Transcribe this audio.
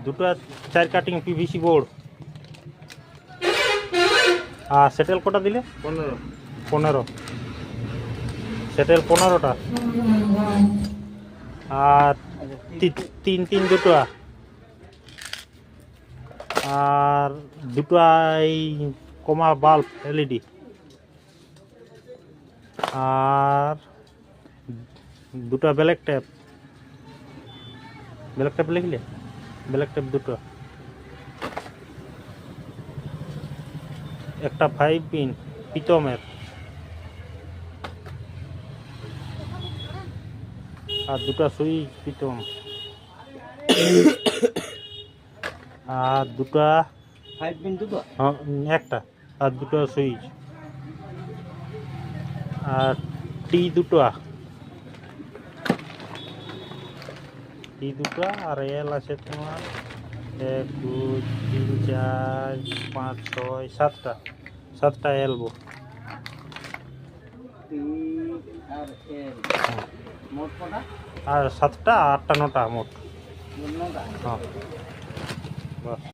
দুটো 4 cutting PVC board. আর settle কটা দিলে? 15 সেটেল 15টা। আর 3 দুটো। আর দুটো এই কমা বাল্ব এলইডি। আর দুটো ব্ল্যাক টেপ লিখলে? ব্ল্যাক টেপ দুটো। একটা 5 পিন পিতমের। আর দুটো সুইচ পিতম। আর দুটো 5 পিন দুটো। একটা। আর দুটো সুইচ। আর টি দুটো। আর এল আছে তোমার 1 2 3 4 5 6 7টা এলবো। আর এল মোট কটা? আর 7টা 8টা 9টা মোট। 9টা। হ্যাঁ বাস।